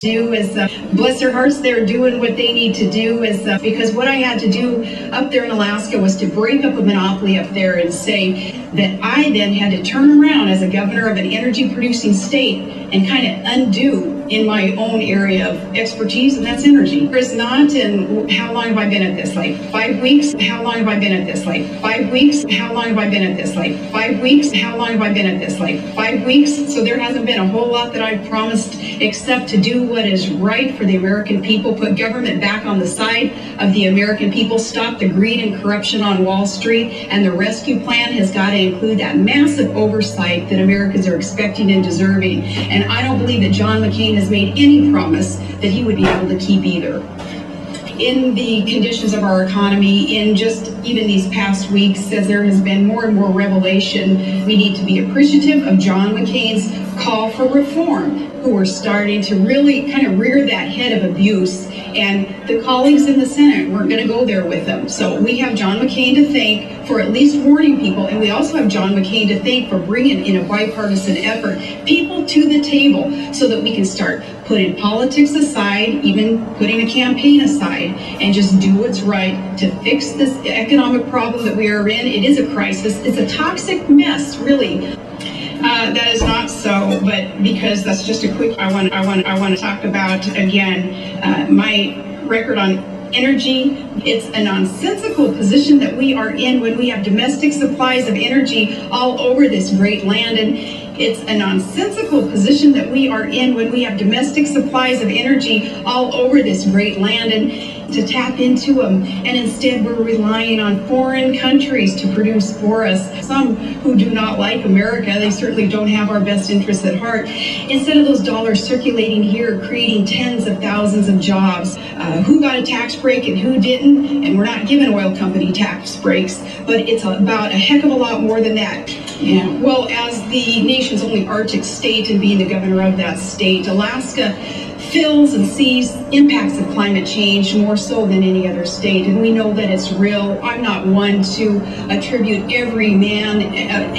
do is bless their hearts, they're doing what they need to do is because what I had to do up there in Alaska was to break up a monopoly up there and say that I then had to turn around as a governor of an energy producing state and kind of undo in my own area of expertise, and that's energy. There's not, and how long have I been at this? Like 5 weeks? How long have I been at this? Like 5 weeks? How long have I been at this? Like 5 weeks? How long have I been at this? Like 5 weeks? So there hasn't been a whole lot that I've promised except to do what is right for the American people, put government back on the side of the American people, stop the greed and corruption on Wall Street, and the rescue plan has got to include that massive oversight that Americans are expecting and deserving. And I don't believe that John McCain has made any promise that he would be able to keep either. In the conditions of our economy, in just even these past weeks, as there has been more and more revelation, we need to be appreciative of John McCain's call for reform, who are starting to really kind of rear that head of abuse. And the colleagues in the Senate weren't going to go there with them. So we have John McCain to thank for at least warning people, and we also have John McCain to thank for bringing in a bipartisan effort people to the table so that we can start putting politics aside, even putting a campaign aside, and just do what's right to fix this economic problem that we are in. It is a crisis. It's a toxic mess, really. That is not so, but because that's just a quick, I want to talk about again my record on energy. It's a nonsensical position that we are in when we have domestic supplies of energy all over this great land, and it's a nonsensical position that we are in when we have domestic supplies of energy all over this great land and to tap into them, and instead we're relying on foreign countries to produce for us. Some who do not like America, they certainly don't have our best interests at heart. Instead of those dollars circulating here, creating tens of thousands of jobs, who got a tax break and who didn't, and we're not giving oil company tax breaks, but it's about a heck of a lot more than that. Yeah. Well, as the nation's only Arctic state and being the governor of that state, Alaska feels and sees impacts of climate change more so than any other state, and we know that it's real. I'm not one to attribute every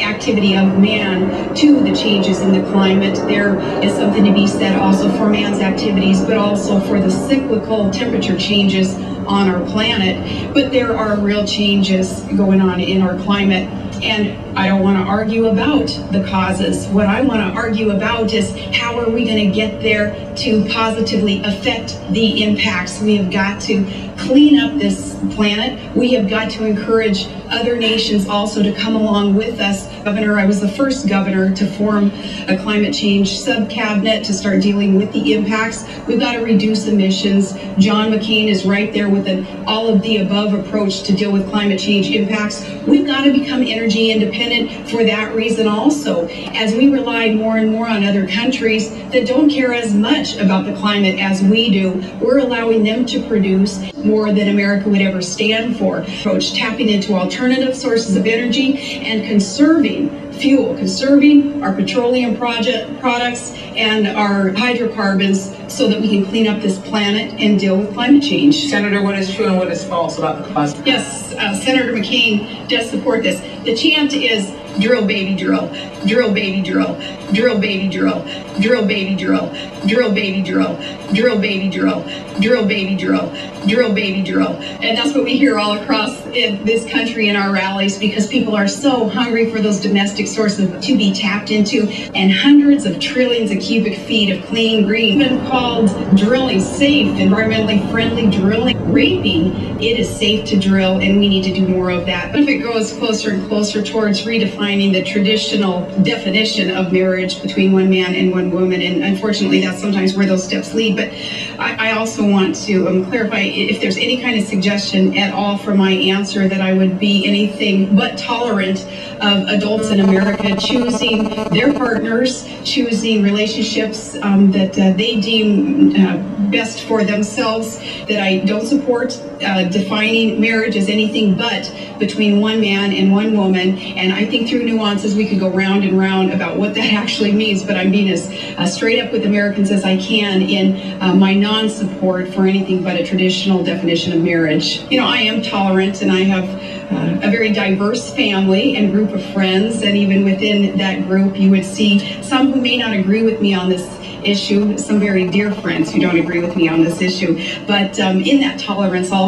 activity of man to the changes in the climate. There is something to be said also for man's activities, but also for the cyclical temperature changes on our planet. But there are real changes going on in our climate, and I don't want to argue about the causes. What I want to argue about is how are we going to get there to positively affect the impacts. We have got to clean up this planet. We have got to encourage other nations also to come along with us. Governor, I was the first governor to form a climate change sub-cabinet to start dealing with the impacts. We've got to reduce emissions. John McCain is right there with an all-of-the-above approach to deal with climate change impacts. We've got to become energy independent for that reason also, as we rely more and more on other countries that don't care as much about the climate as we do. We're allowing them to produce more than America would ever stand for. Approach tapping into alternative sources of energy and conserving fuel, conserving our petroleum products and our hydrocarbons so that we can clean up this planet and deal with climate change. Senator, what is true and what is false about the cause? Yes, Senator McCain does support this. The chant is drill, baby, drill, drill, baby, drill, drill, baby, drill, drill, baby, drill, drill, baby, drill, drill, baby, drill, drill, baby, drill, drill, baby, drill. And that's what we hear all across this country in our rallies, because people are so hungry for those domestic sources to be tapped into, and hundreds of trillions of cubic feet of clean, green, even called drilling safe, environmentally friendly drilling. Raping, it is safe to drill, and we need to do more of that. But if it goes closer and closer towards redefining the traditional definition of marriage between one man and one woman, and unfortunately that's sometimes where those steps lead. But I also want to clarify if there's any kind of suggestion at all for my answer that I would be anything but tolerant of adults in America choosing their partners, choosing relationships that they deem best for themselves, that I don't support defining marriage as anything but between one man and one woman. And I think through nuances we could go round and round about what that actually means, but I'm being as straight up with Americans as I can in my non-support for anything but a traditional definition of marriage. You know, I am tolerant, and I have a very diverse family and group of friends, and even within that group you would see some who may not agree with me on this issue, some very dear friends who don't agree with me on this issue, but in that tolerance also